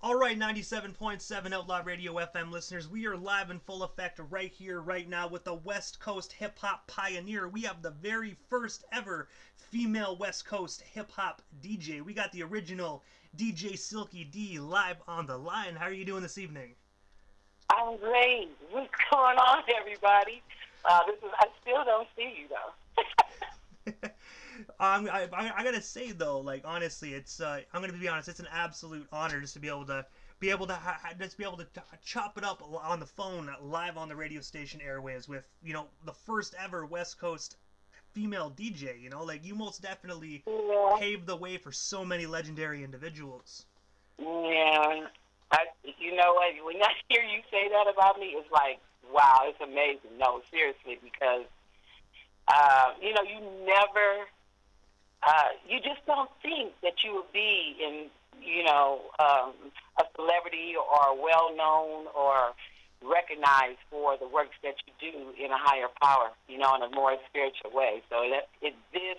All right, 97.7 Outlaw Radio FM listeners, we are live in full effect right here, right now with the West Coast hip-hop pioneer. We have the very first ever female West Coast hip-hop DJ. We got the original DJ SilkyD live on the line. How are you doing this evening? I'm great. What's going on, everybody? I still don't see you, though. I gotta say though, like honestly, it's I'm gonna be honest, it's an absolute honor just to be able to chop it up on the phone live on the radio station airwaves with the first ever West Coast female DJ. Like you most definitely paved the way for so many legendary individuals. Yeah, you know what? When I hear you say that about me, it's like, wow, it's amazing. No, seriously, because you never. You just don't think that you would be in, a celebrity or well-known or recognized for the works that you do in a higher power, in a more spiritual way. So this,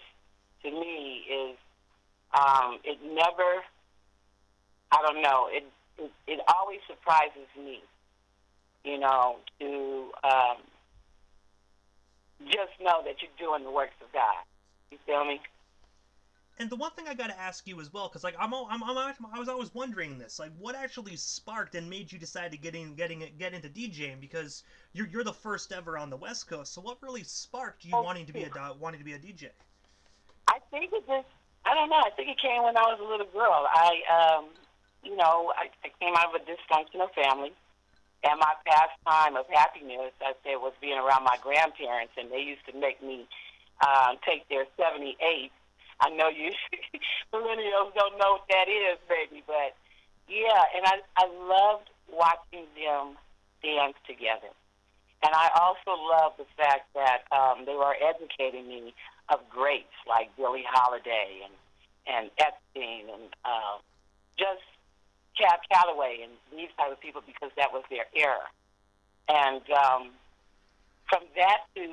to me, is, it never, I don't know, it always surprises me, to just know that you're doing the works of God. You feel me? And the one thing I gotta ask you as well, because like I was always wondering this, like what actually sparked and made you decide to get into DJing? Because you're the first ever on the West Coast. So what really sparked you wanting to be a DJ? I think it just, I don't know. I think it came when I was a little girl. I came out of a dysfunctional family, and my pastime of happiness, I said, was being around my grandparents, and they used to make me take their 78. I know you millennials don't know what that is, baby, but yeah, and I loved watching them dance together. And I also loved the fact that they were educating me of greats like Billie Holiday and Epstein and just Cab Calloway and these type of people, because that was their era. And from that to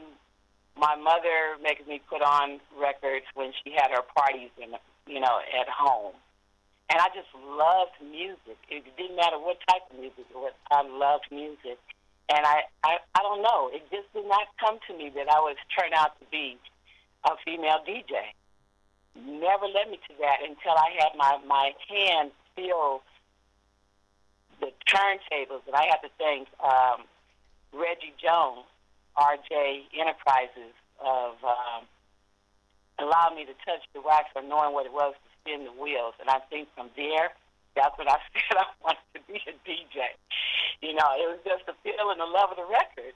my mother making me put on records when she had her parties at home. And I just loved music. It didn't matter what type of music it was. I loved music. And I don't know. It just did not come to me that I would turn out to be a female DJ. Never led me to that until I had my hand feel the turntables. And I have to thank Reggie Jones, RJ Enterprises, of allowing me to touch the wax or knowing what it was to spin the wheels. And I think from there, that's when I said I wanted to be a DJ. It was just the feel and the love of the record.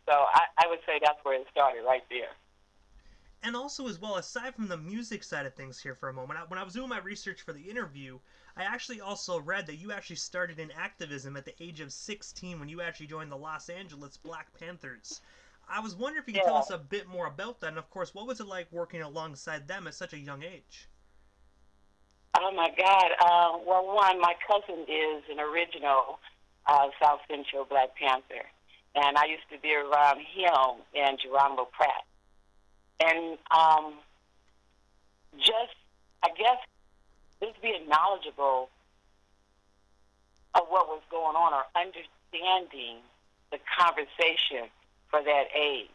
So I would say that's where it started, right there. And also as well, aside from the music side of things here for a moment, when I was doing my research for the interview, I actually also read that you actually started in activism at the age of 16 when you actually joined the Los Angeles Black Panthers. I was wondering if you could tell us a bit more about that, and of course, what was it like working alongside them at such a young age? Oh my God. Well, one, my cousin is an original South Central Black Panther, and I used to be around him and Geronimo Pratt. And just being knowledgeable of what was going on or understanding the conversation for that age.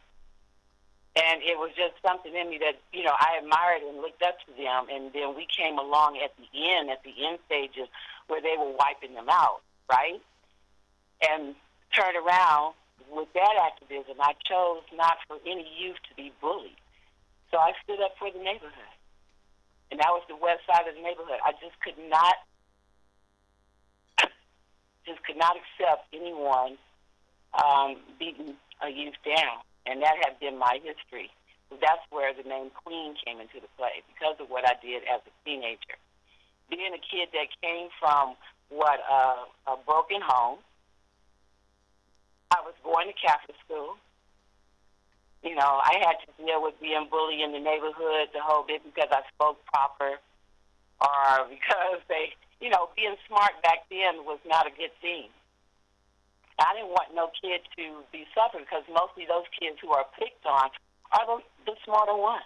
And it was just something in me that, I admired and looked up to them. And then we came along at the end stages where they were wiping them out, right? And turned around with that activism. I chose not for any youth to be bullied. So I stood up for the neighborhood. And that was the west side of the neighborhood. I just could not accept anyone beating a youth down. And that had been my history. So that's where the name Queen came into the play, because of what I did as a teenager. Being a kid that came from a broken home. I was going to Catholic school. I had to deal with being bullied in the neighborhood the whole bit because I spoke proper, or because they, being smart back then was not a good thing. I didn't want no kid to be suffering, because mostly those kids who are picked on are the smarter ones.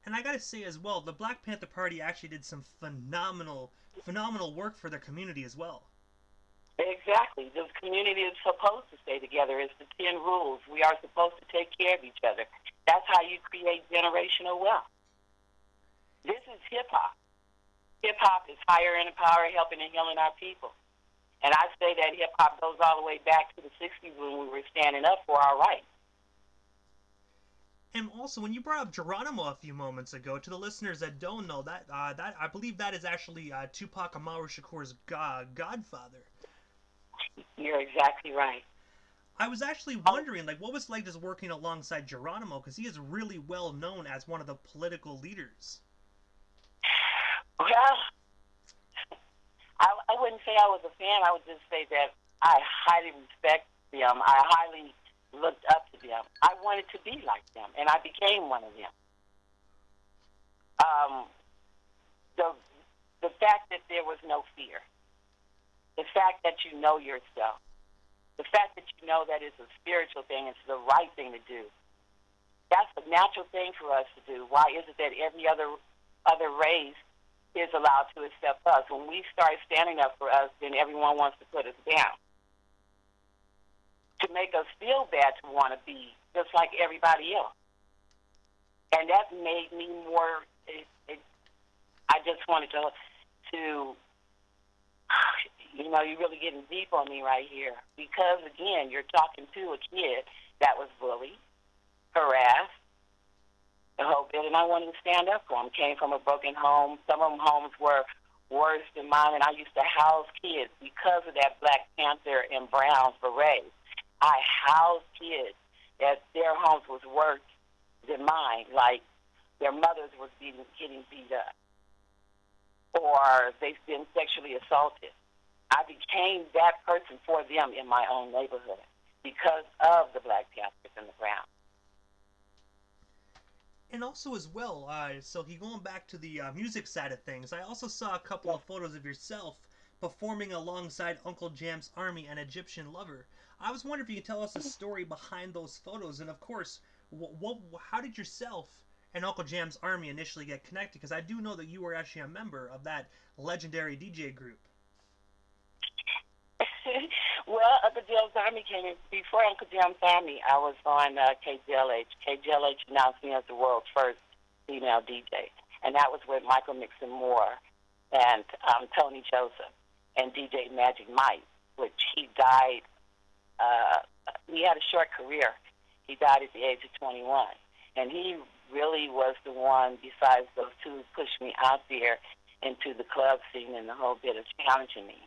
And I gotta say as well, the Black Panther Party actually did some phenomenal work for their community as well. Exactly. The community is supposed to stay together. It's the 10 rules. We are supposed to take care of each other. That's how you create generational wealth. This is hip-hop. Hip-hop is higher in the power, helping and healing our people. And I say that hip-hop goes all the way back to the 60s when we were standing up for our rights. And also, when you brought up Geronimo a few moments ago, to the listeners that don't know, that I believe that is actually Tupac Amaru Shakur's godfather. You're exactly right. I was actually wondering, like, what was like just working alongside Geronimo, because he is really well known as one of the political leaders. Well, I wouldn't say I was a fan. I would just say that I highly respect them. I highly looked up to them. I wanted to be like them, and I became one of them. The fact that there was no fear, the fact that you know yourself, the fact that you know that it's a spiritual thing, it's the right thing to do. That's a natural thing for us to do. Why is it that every other race is allowed to accept us? When we start standing up for us, then everyone wants to put us down, to make us feel bad, to want to be just like everybody else. And that made me more, I just wanted to, you're really getting deep on me right here. Because, again, you're talking to a kid that was bullied, harassed, the whole bit, and I wanted to stand up for him. Came from a broken home. Some of them homes were worse than mine, and I used to house kids because of that Black Panther and Brown beret. I housed kids that their homes was worse than mine, like their mothers was getting beat up, or they've been sexually assaulted. I became that person for them in my own neighborhood because of the Black Panthers and the Browns. And also as well, Silky, going back to the music side of things, I also saw a couple of photos of yourself performing alongside Uncle Jam's Army and Egyptian Lover. I was wondering if you could tell us the story behind those photos, and of course, how did yourself and Uncle Jam's Army initially get connected? Because I do know that you were actually a member of that legendary DJ group. Well, Uncle Jam's Army came in. Before Uncle Jam's Army, I was on KJLH. KJLH announced me as the world's first female DJ. And that was with Michael Mixon Moore and Tony Joseph and DJ Magic Mike, which he died. He had a short career. He died at the age of 21. And he really was the one, besides those two, who pushed me out there into the club scene and the whole bit of challenging me.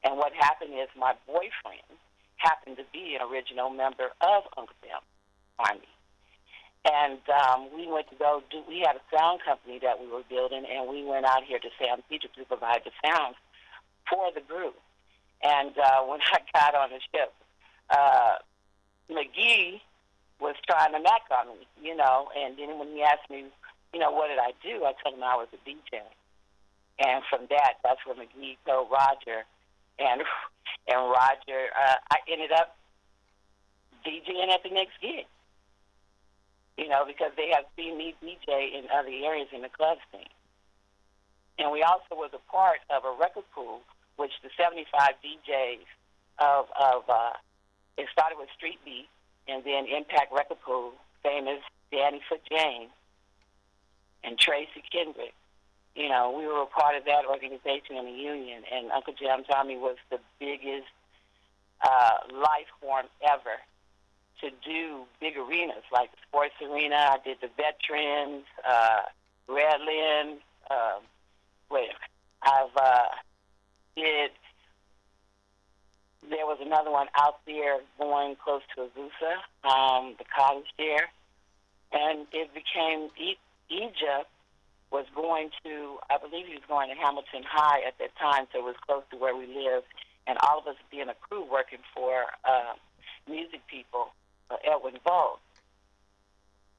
And what happened is my boyfriend happened to be an original member of Uncle Jam's Army. And we went to go do, we had a sound company that we were building, and we went out here to San Pedro to provide the sounds for the group. And when I got on the ship, McGee was trying to knock on me, and then when he asked me, what did I do, I told him I was a DJ. And from that's where McGee told Roger, and Roger, I ended up DJing at the next gig, because they have seen me DJ in other areas in the club scene. And we also was a part of a record pool, which the 75 DJs it started with Street Beat, and then Impact Record Pool, famous Danny Foot James and Tracy Kendrick. We were a part of that organization in the union, and Uncle Jam's Army was the biggest life form ever to do big arenas, like the sports arena. I did the Veterans, Redland. There was another one out there going close to Azusa, the college there. And it became, Egypt was going to, I believe he was going to Hamilton High at that time, so it was close to where we lived. And all of us being a crew working for music people, Edwin Vogt.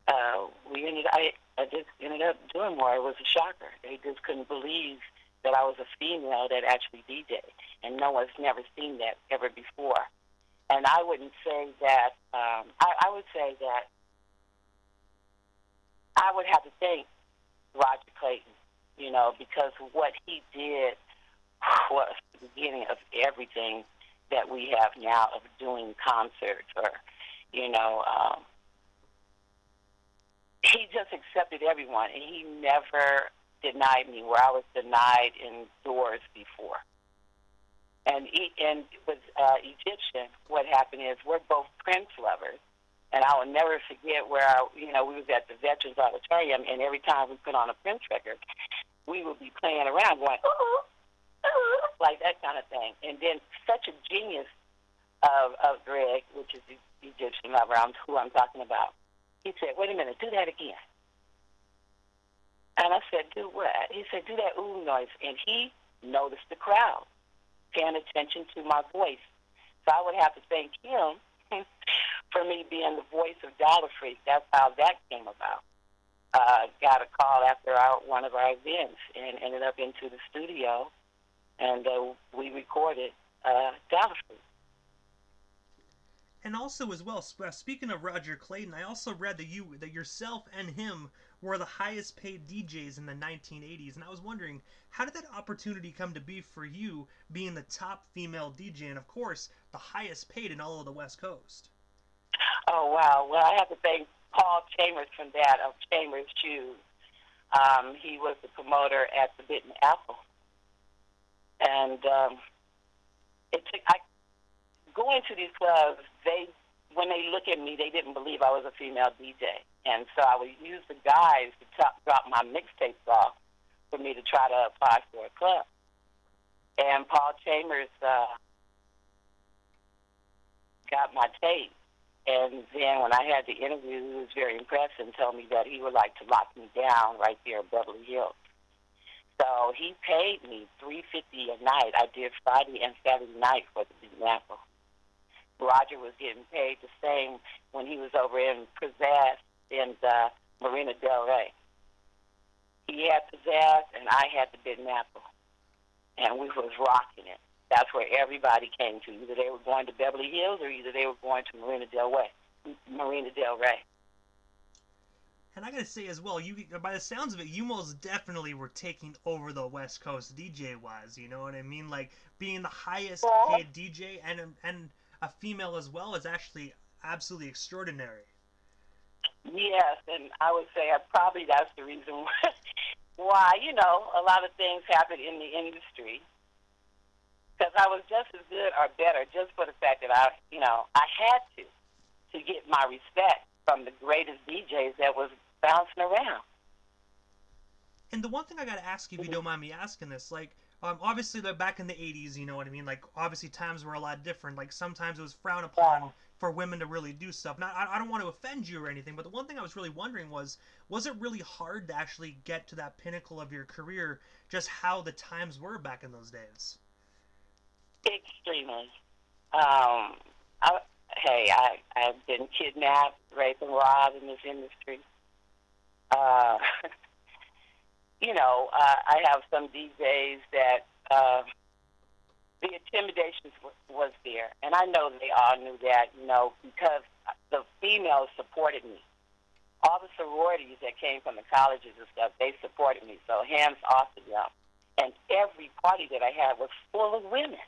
I just ended up doing more. It was a shocker. They just couldn't believe that I was a female that actually DJed, and no one's never seen that ever before. And I wouldn't say that, I would say that I would have to thank Roger Clayton, you know, because what he did was the beginning of everything that we have now of doing concerts or, you know, he just accepted everyone, and he never denied me where I was denied in doors before. And with Egyptian, what happened is we're both Prince lovers, and I will never forget where we was at the Veterans Auditorium, and every time we put on a Prince record, we would be playing around going, ooh, ooh, like that kind of thing. And then such a genius of Greg, which is the Egyptian lover, who I'm talking about, he said, wait a minute, do that again. And I said, do what? He said, do that ooh noise. And he noticed the crowd paying attention to my voice. So I would have to thank him for me being the voice of Dollar Freak. That's how that came about. Got a call after one of our events and ended up into the studio, and we recorded Dollar Freak. And also, as well, speaking of Roger Clayton, I also read that yourself and him were the highest paid DJs in the 1980s, and I was wondering, how did that opportunity come to be for you, being the top female DJ, and of course, the highest paid in all of the West Coast? Oh, wow. Well, I have to thank Paul Chambers from that, of Chambers Shoes. He was the promoter at the Bitten Apple. And going to these clubs, when they look at me, they didn't believe I was a female DJ. And so I would use the guys to drop my mixtapes off for me to try to apply for a club. And Paul Chambers got my tape. And then when I had the interview, he was very impressed and told me that he would like to lock me down right there in Beverly Hills. So he paid me $350 a night. I did Friday and Saturday night for the Bitten Apple. Roger was getting paid the same when he was over in Pizzazz in Marina Del Rey. He had Pizzazz, and I had the Bitten Apple. And we was rocking it. That's where everybody came to. Either they were going to Beverly Hills or either they were going to Marina Del Rey. And I gotta say as well, you, by the sounds of it, you most definitely were taking over the West Coast DJ-wise, you know what I mean? Like, being the highest paid DJ and a female as well is actually absolutely extraordinary. Yes, and I would say probably that's the reason why, you know, a lot of things happen in the industry. Because I was just as good or better just for the fact that I had to get my respect from the greatest DJs that was bouncing around. And the one thing I got to ask you, if you don't mind me asking this, like, obviously, like, back in the 80s, you know what I mean? Like, obviously, times were a lot different. Like, sometimes it was frowned upon for women to really do stuff. Now, I don't want to offend you or anything, but the one thing I was really wondering was it really hard to actually get to that pinnacle of your career, just how the times were back in those days? Extremely. I've been kidnapped, raped, and robbed in this industry. I have some DJs that the intimidation was there, and I know they all knew that, because the females supported me. All the sororities that came from the colleges and stuff, they supported me, so hands off to them. And every party that I had was full of women.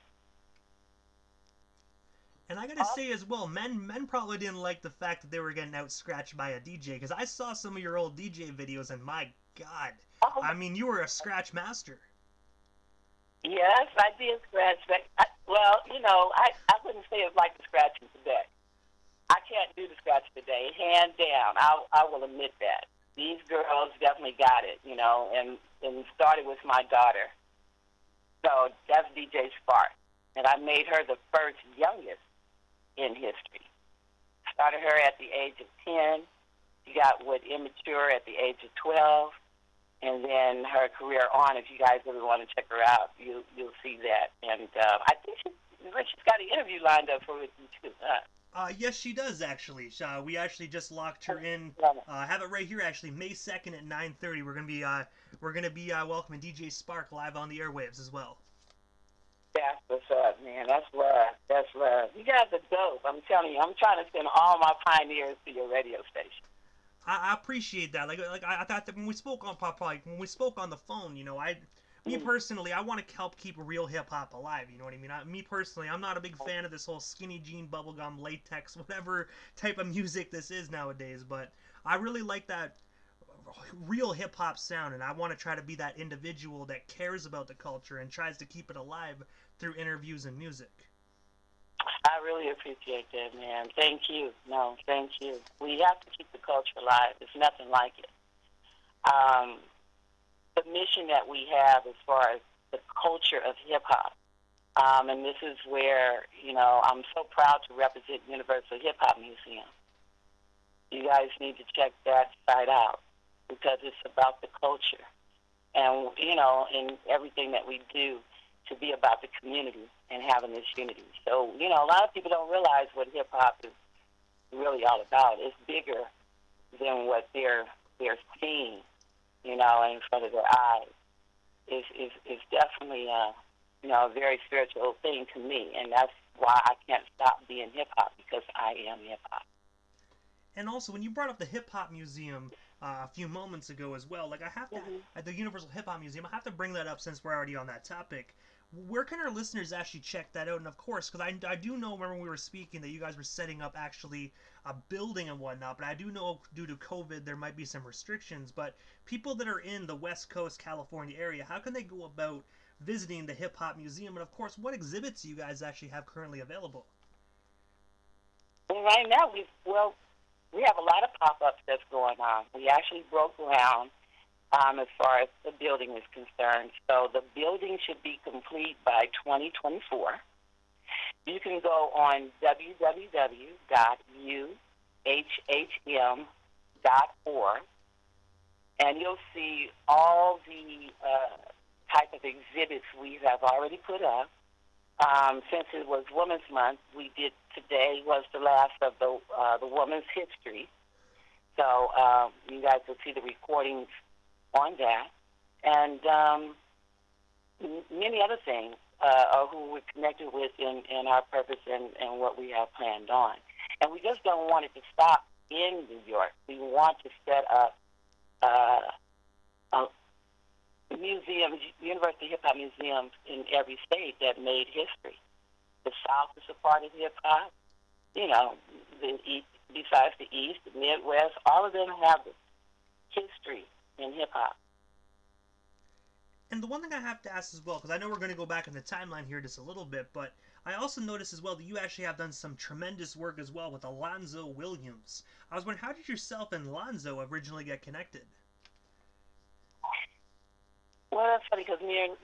And I gotta say as well, men probably didn't like the fact that they were getting out scratched by a DJ, because I saw some of your old DJ videos, and my God, I mean, you were a scratch master. Yes, I did scratch. I wouldn't say it's like the scratching today. I can't do the scratch today, hands down. I will admit that. These girls definitely got it, and started with my daughter. So that's DJ Spark. And I made her the first youngest in history. Started her at the age of 10. She got with Immature at the age of 12. And then her career on, if you guys ever want to check her out, you'll see that. And I think she's got an interview lined up for you too. Yes, she does, actually. We actually just locked her in. I have it right here, actually, May 2nd at 9:30. We're gonna be welcoming DJ Spark live on the airwaves as well. That's what's up, man. That's love. That's love. You guys are dope. I'm telling you. I'm trying to send all my pioneers to your radio station. I appreciate that. Like I thought that when we spoke on probably when we spoke on the phone, me personally, I want to help keep real hip hop alive. You know what I mean? Me personally, I'm not a big fan of this whole skinny jean, bubblegum, latex, whatever type of music this is nowadays. But I really like that real hip hop sound, and I want to try to be that individual that cares about the culture and tries to keep it alive through interviews and music. I really appreciate that, man. Thank you. No, thank you. We have to keep the culture alive. There's nothing like it. The mission that we have as far as the culture of hip-hop, and this is where, I'm so proud to represent Universal Hip Hop Museum. You guys need to check that site out because it's about the culture and, in everything that we do to be about the community and having this unity. So, a lot of people don't realize what hip-hop is really all about. It's bigger than what they're seeing, in front of their eyes. It's definitely, a very spiritual thing to me, and that's why I can't stop being hip-hop, because I am hip-hop. And also, when you brought up the Hip Hop Museum a few moments ago as well, like I have to, at the Universal Hip Hop Museum, I have to bring that up since we're already on that topic. Where can our listeners actually check that out? And of course, because I do know, remember we were speaking that you guys were setting up actually a building and whatnot, but I do know due to COVID there might be some restrictions. But people that are in the West Coast California area, how can they go about visiting the Hip Hop Museum? And of course, what exhibits you guys actually have currently available? Well, right now, we have a lot of pop-ups that's going on. We actually broke ground as far as the building is concerned. So the building should be complete by 2024. You can go on www.uhhm.org, and you'll see all the type of exhibits we have already put up. Since it was Women's Month, today was the last of the women's history. So you guys will see the recordings on that, and many other things who we're connected with in our purpose and what we have planned on. And we just don't want it to stop in New York. We want to set up museums, University Hip Hop museums in every state that made history. The South is a part of hip hop. The East, besides the East, the Midwest, all of them have history in hip-hop. And the one thing I have to ask as well, because I know we're going to go back in the timeline here just a little bit, but I also noticed as well that you actually have done some tremendous work as well with Alonzo Williams. I was wondering, how did yourself and Alonzo originally get connected? Well, that's funny because me and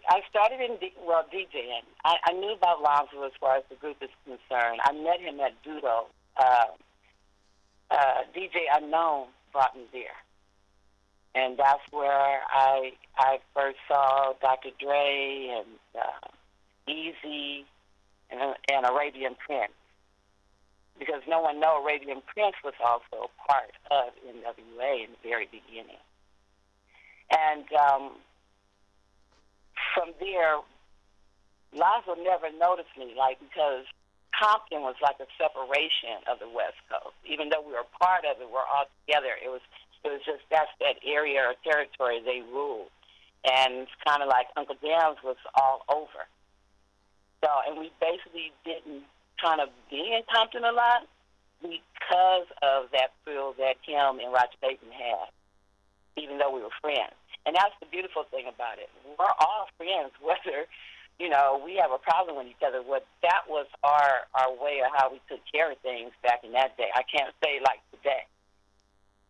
I started in DJing. I knew about Alonzo as far as the group is concerned. I met him at Dudo. DJ Unknown brought me there. And that's where I first saw Dr. Dre and Easy and Arabian Prince. Because no one knows Arabian Prince was also part of NWA in the very beginning. And from there, Lonzo never noticed me, because Compton was like a separation of the West Coast. Even though we were part of it, we're all together. It was just that area or territory they ruled. And it's kind of like Uncle Dan's was all over. So, and we basically didn't kind of be in Compton a lot because of that thrill that him and Roger Payton had, even though we were friends. And that's the beautiful thing about it. We're all friends, whether we have a problem with each other. That was our way of how we took care of things back in that day. I can't say like today.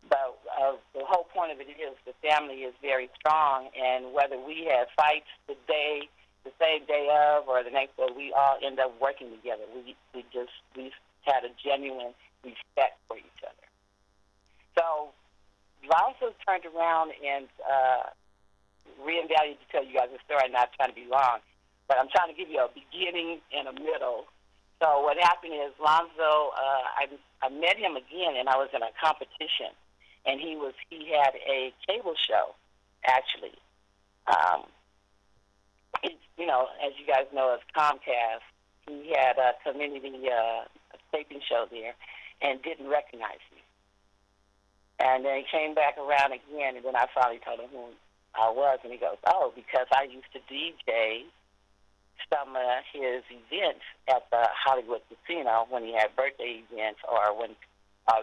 But the whole point of it is the family is very strong, and whether we had fights the same day of or the next day, we all end up working together. We had a genuine respect for each other. So Lonzo turned around and reinvalued, to tell you guys a story. I'm not trying to be long, but I'm trying to give you a beginning and a middle. So what happened is Lonzo, I met him again, and I was in a competition, and he had a cable show, actually. As you guys know, as Comcast, he had a community taping show there and didn't recognize me. And then he came back around again, and then I finally told him who I was, and he goes, oh, because I used to DJ some of his events at the Hollywood Casino when he had birthday events, or when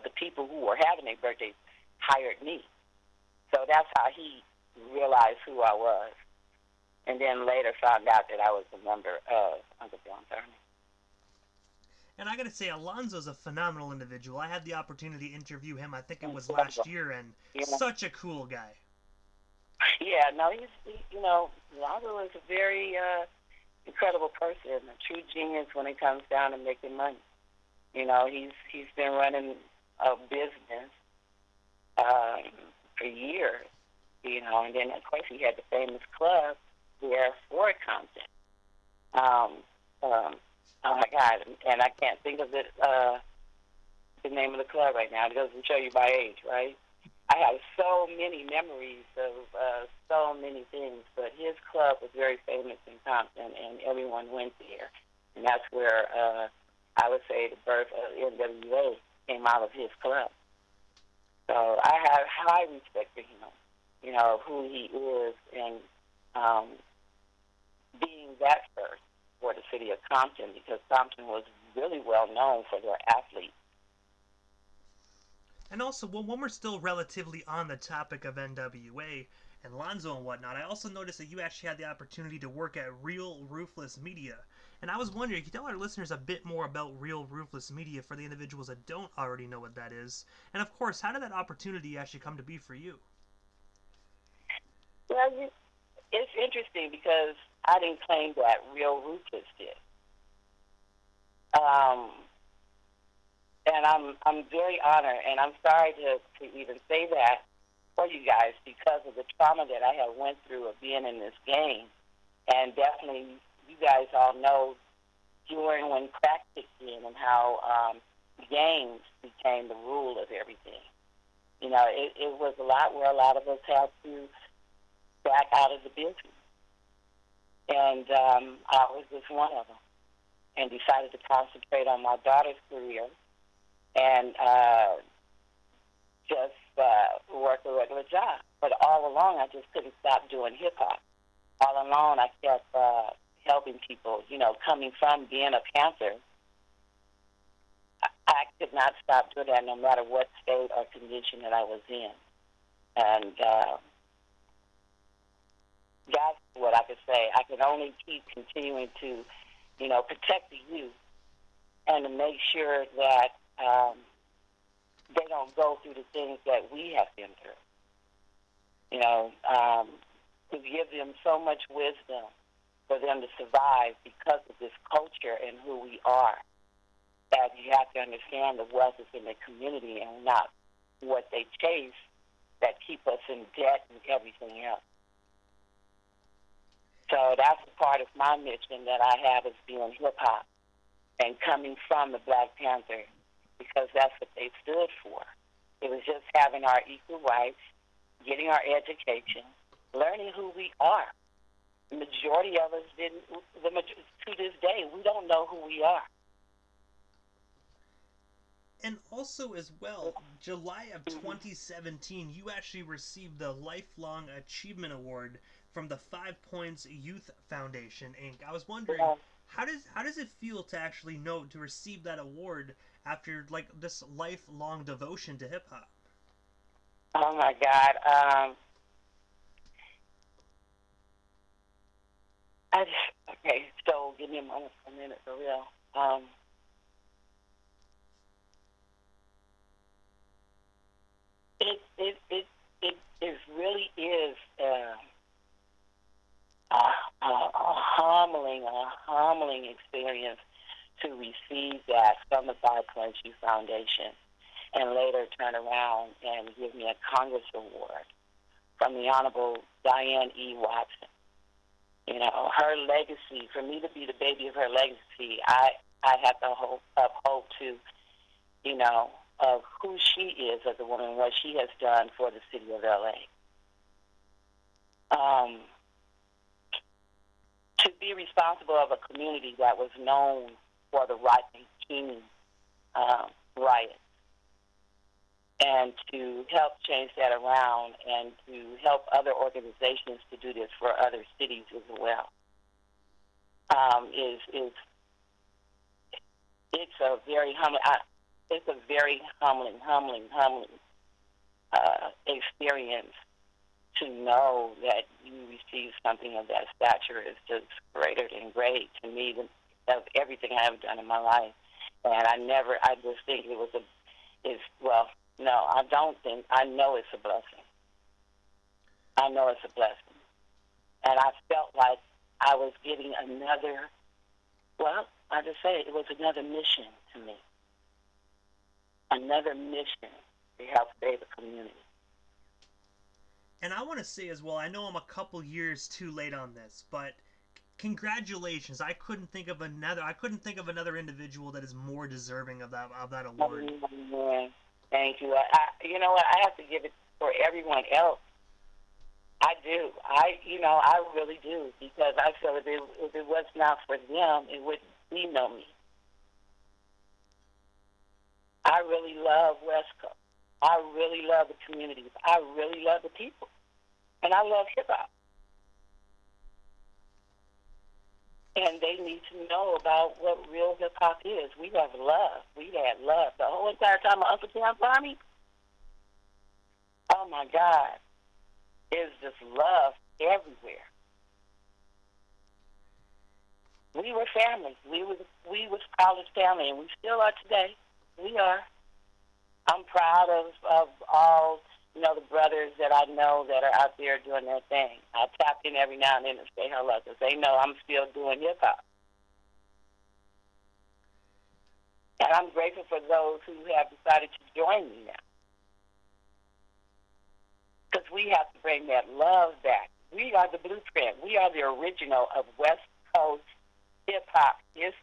the people who were having their birthdays hired me. So that's how he realized who I was. And then later found out that I was a member of Uncle John's Army. And I gotta say, Alonzo's a phenomenal individual. I had the opportunity to interview him, I think it was last year, and such a cool guy. Yeah, no, Alonzo is a very incredible person, a true genius when it comes down to making money. He's been running a business for years, and then of course he had the famous club there for Compton. Oh my God, and I can't think of the name of the club right now. It doesn't show you my age, right? I have so many memories of so many things, but his club was very famous in Compton, and everyone went there. And that's where I would say the birth of NWA came out of his club. So I have high respect for him, of who he is, and being that first for the city of Compton, because Compton was really well known for their athletes. And also, when we're still relatively on the topic of NWA and Lonzo and whatnot, I also noticed that you actually had the opportunity to work at Real Ruthless Media. And I was wondering, can you tell our listeners a bit more about Real Ruthless Media for the individuals that don't already know what that is? And of course, how did that opportunity actually come to be for you? Well, it's interesting because I didn't claim that Real Ruthless did. And I'm very honored, and I'm sorry to even say that for you guys because of the trauma that I have went through of being in this game. And definitely, you guys all know during when crack kicked in and how games became the rule of everything. It was a lot where a lot of us had to back out of the business. And I was just one of them, and decided to concentrate on my daughter's career and just work a regular job. But all along, I just couldn't stop doing hip-hop. All along, I kept helping people, coming from being a Panther. I could not stop doing that no matter what state or condition that I was in. And that's what I could say. I could only keep continuing to, protect the youth and to make sure that they don't go through the things that we have been through. To give them so much wisdom for them to survive because of this culture and who we are. That you have to understand the wealth is in the community and not what they chase that keep us in debt and everything else. So that's a part of my mission that I have as being hip-hop and coming from the Black Panther, because that's what they stood for. It was just having our equal rights, getting our education, learning who we are. The majority of us didn't, to this day, we don't know who we are. And also as well, July of 2017, you actually received the Lifelong Achievement Award from the 5 Points Youth Foundation, Inc. I was wondering, how does it feel to actually to receive that award after this lifelong devotion to hip hop? Oh my God. Okay, so give me a minute for real. It really is a humbling experience to receive that from the 5 Points Youth Foundation, and later turn around and give me a Congress Award from the Honorable Diane E. Watson. Her legacy, for me to be the baby of her legacy, I have to uphold to, of who she is as a woman, what she has done for the city of L.A. To be responsible of a community that was known for the right and king riots, and to help change that around and to help other organizations to do this for other cities as well. Is it's a very humbling experience to know that you receive something of that stature. Is just greater than great to me of everything I have done in my life. And I just think it was no, I don't think, I know it's a blessing. I know it's a blessing. And I felt like I was getting another, I just say it was another mission to me. Another mission to help save the community. And I want to say as well, I know I'm a couple years too late on this, but congratulations. I couldn't think of another individual that is more deserving of that award. Thank you. You know what? I have to give it for everyone else. I do. I really do, because I feel if it was not for them, it wouldn't be no me. I really love West Coast. I really love the communities. I really love the people. And I love hip-hop. And they need to know about what real hip-hop is. We have love. We had love. The whole entire time of Uncle Jam's Army, oh, my God, there's just love everywhere. We were family. We was college family, and we still are today. We are. I'm proud of all, the brothers that I know that are out there doing their thing. I tap in every now and then and say hello, because they know I'm still doing hip-hop. And I'm grateful for those who have decided to join me now. Because we have to bring that love back. We are the blueprint. We are the original of West Coast hip-hop history.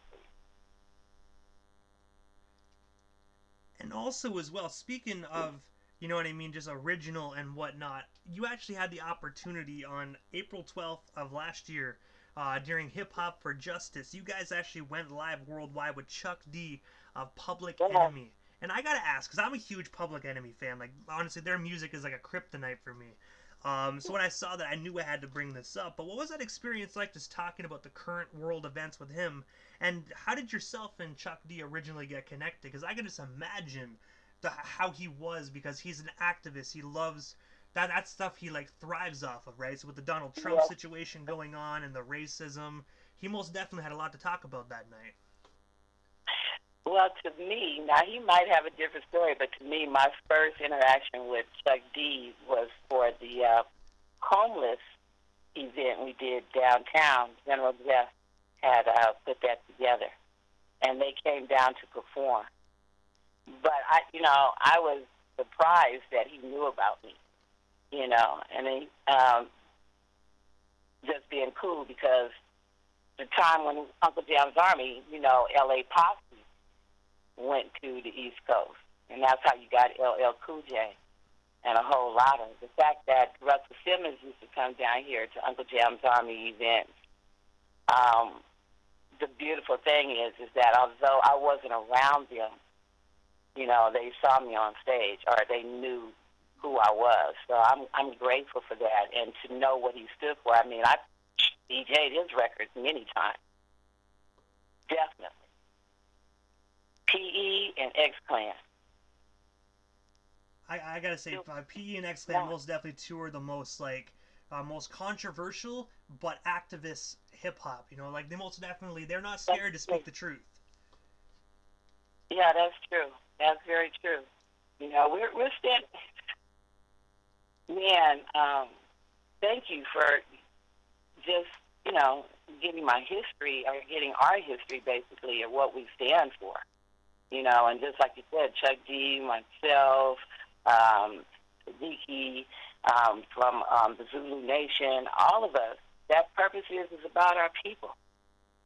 And also as well, speaking of, just original and whatnot, you actually had the opportunity on April 12th of last year during Hip Hop for Justice. You guys actually went live worldwide with Chuck D of Public Enemy. And I gotta ask, because I'm a huge Public Enemy fan. Like, honestly, their music is like a kryptonite for me. So when I saw that, I knew I had to bring this up. But what was that experience like, just talking about the current world events with him? And how did yourself and Chuck D originally get connected? Because I can just imagine how he was, because he's an activist. He loves that stuff. He thrives off of, right? So with the Donald Trump situation going on and the racism, he most definitely had a lot to talk about that night. Well, to me, now he might have a different story, but to me, my first interaction with Chuck D was for the homeless event we did downtown. General Jeff had put that together, and they came down to perform. But I was surprised that he knew about me, and he just being cool, because the time when Uncle Jam's Army, L.A. Posse went to the East Coast, and that's how you got LL Cool J and a whole lot of the fact that Ruthless used to come down here to Uncle Jam's Army events. The beautiful thing is that although I wasn't around them, they saw me on stage, or they knew who I was. So I'm grateful for that, and to know what he stood for. I mean, I DJed his records many times, definitely. PE and X-Clan. I gotta say, PE and X-Clan most definitely two are the most most controversial but activist hip hop. They most definitely, they're not scared to speak the truth. Yeah, that's true. That's very true. We're standing. Man, thank you for just getting my history, or getting our history basically, of what we stand for. And just like you said, Chuck D, myself, Siddiqui, from the Zulu Nation, all of us, that purpose is about our people.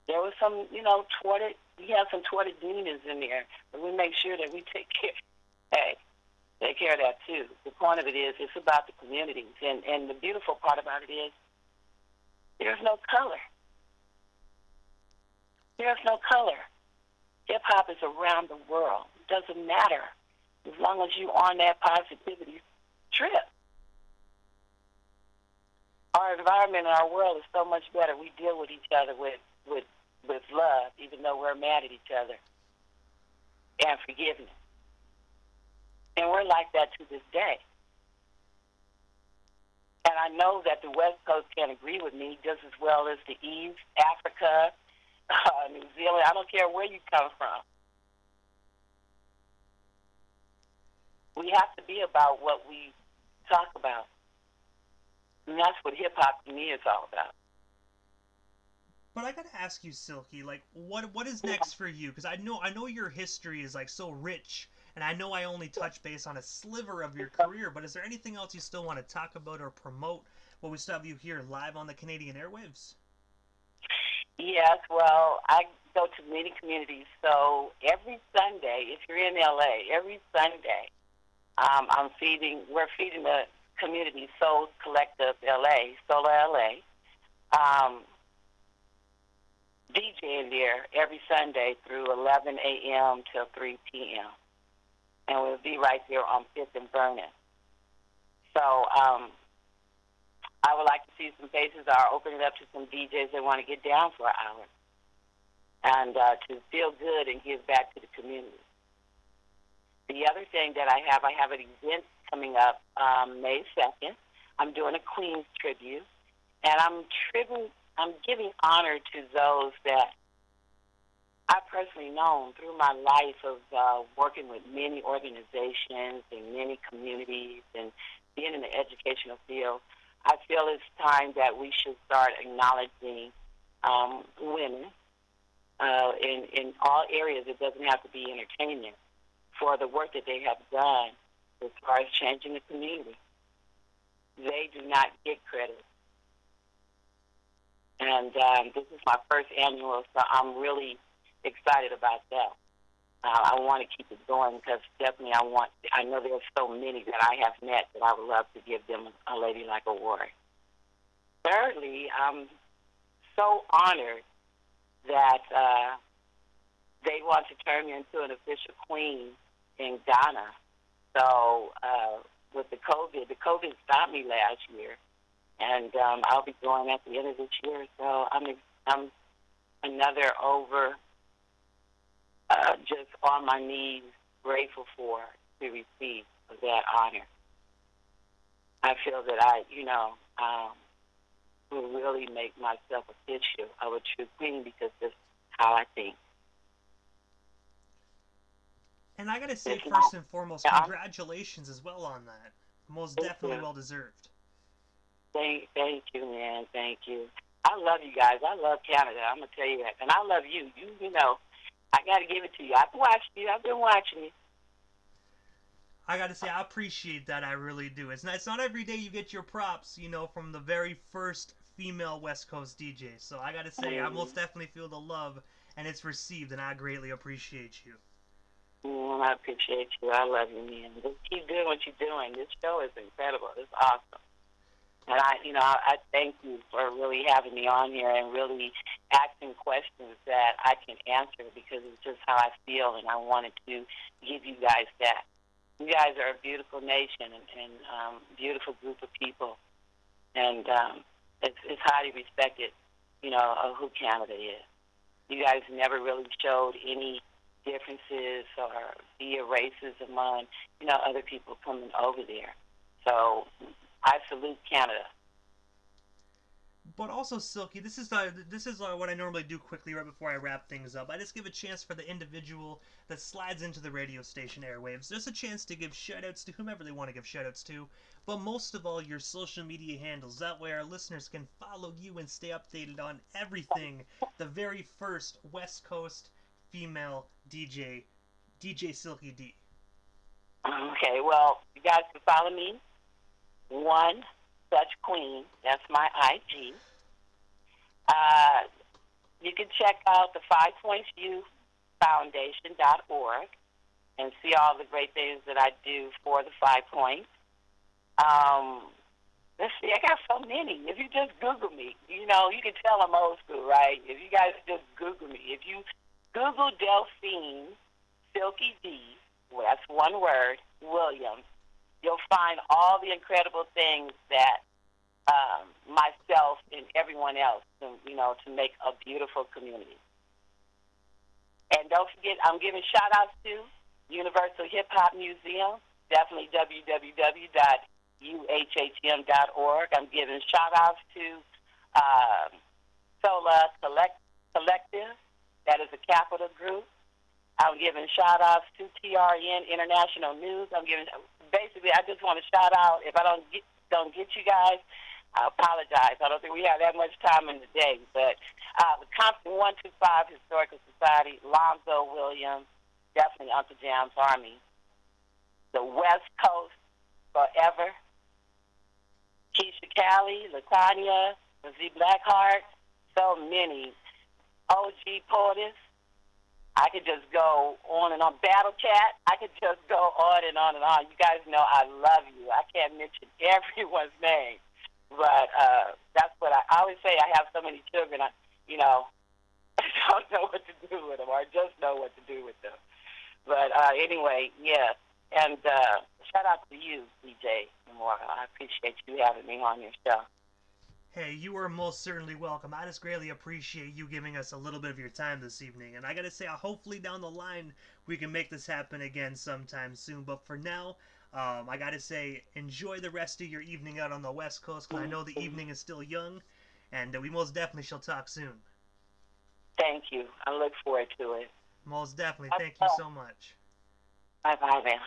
There was some, we have some thwarted demons in there, but we make sure that we take care of that too. The point of it is, it's about the communities. And the beautiful part about it is, there's no color. There's no color. Hip-hop is around the world. doesn't matter as long as you're on that positivity trip. Our environment and our world is so much better. We deal with each other with love, even though we're mad at each other, and forgiveness. And we're like that to this day. And I know that the West Coast can agree with me just as well as the East, Africa, New Zealand. I don't care where you come from. We have to be about what we talk about. And that's what hip-hop to me is all about. But I gotta ask you, Silky, like, what is next for you? Because I know your history is, like, so rich, and I know I only touch base on a sliver of your career, but is there anything else you still want to talk about or promote while we still have you here live on the Canadian airwaves? Yes, well, I go to many communities, so every Sunday, if you're in LA, every Sunday, we're feeding the community Soul Collective LA, Solar LA, DJing there every Sunday through 11 a.m. till 3 p.m. And we'll be right there on 5th and Vernon. So I would like to see some faces are opening up to some DJs that want to get down for an hour and to feel good and give back to the community. The other thing that I have an event coming up May 2nd. I'm doing a Queen's tribute, and I'm giving honor to those that I've personally known through my life of working with many organizations and many communities and being in the educational field. I feel it's time that we should start acknowledging women in all areas. It doesn't have to be entertainment, for the work that they have done as far as changing the community. They do not get credit. And this is my first annual, so I'm really excited about that. I want to keep it going because definitely I know there's so many that I have met that I would love to give them a Ladylike Award. Thirdly, I'm so honored that they want to turn me into an official queen in Ghana. So with the COVID stopped me last year, and I'll be going at the end of this year. So I'm another over just on my knees, grateful to receive that honor. I feel that I will really make myself official of a true queen because that's how I think. And I gotta say, first and foremost, congratulations as well on that. Most definitely well deserved. Thank you, man. Thank you. I love you guys. I love Canada. I'm gonna tell you that, and I love you. You know, I gotta give it to you. I've watched you. I've been watching you. I gotta say, I appreciate that. I really do. It's not every day you get your props, from the very first female West Coast DJ. So I gotta say, I most definitely feel the love, and it's received, and I greatly appreciate you. I appreciate you. I love you, man. Just keep doing what you're doing. This show is incredible. It's awesome. And I thank you for really having me on here and really asking questions that I can answer because it's just how I feel, and I wanted to give you guys that. You guys are a beautiful nation and beautiful group of people, and it's highly respected, of who Canada is. You guys never really showed any differences or via races among, other people coming over there. So I salute Canada. But also, Silky, this is what I normally do quickly right before I wrap things up. I just give a chance for the individual that slides into the radio station airwaves. Just a chance to give shout-outs to whomever they want to give shout-outs to, but most of all, your social media handles. That way our listeners can follow you and stay updated on everything. The very first West Coast female DJ SilkyD. Okay, well, you guys can follow me. One Such Queen. That's my IG. You can check out the 5pointsyouthfoundation.org and see all the great things that I do for the 5 Points. Let's see, I got so many. If you just Google me, you can tell I'm old school, right? If you guys just Google me. If you Google Delphine SilkyD, well, that's one word, Williams, you'll find all the incredible things that myself and everyone else, to make a beautiful community. And don't forget, I'm giving shout-outs to Universal Hip-Hop Museum, definitely www.uhhm.org. I'm giving shout-outs to Sola Collective, that is a capital group. I'm giving shout-outs to TRN International News. Basically, I just want to shout out, if I don't get you guys, I apologize. I don't think we have that much time in the day. But the Compton 125 Historical Society, Alonzo Williams, definitely Uncle Jam's Army. The West Coast Forever, Keisha Cali, Latanya, Z Blackheart, so many. OG Portis. I could just go on and on. Battle Cat, I could just go on and on and on. You guys know I love you. I can't mention everyone's name. But that's what I always say. I have so many children, I don't know what to do with them, or I just know what to do with them. But anyway, yeah. And shout out to you, DJ. I appreciate you having me on your show. Hey, you are most certainly welcome. I just greatly appreciate you giving us a little bit of your time this evening. And I gotta say, hopefully down the line, we can make this happen again sometime soon. But for now, I gotta say, enjoy the rest of your evening out on the West Coast, because I know the evening is still young, and we most definitely shall talk soon. Thank you. I look forward to it. Most definitely. Thank you so much. Bye-bye, man.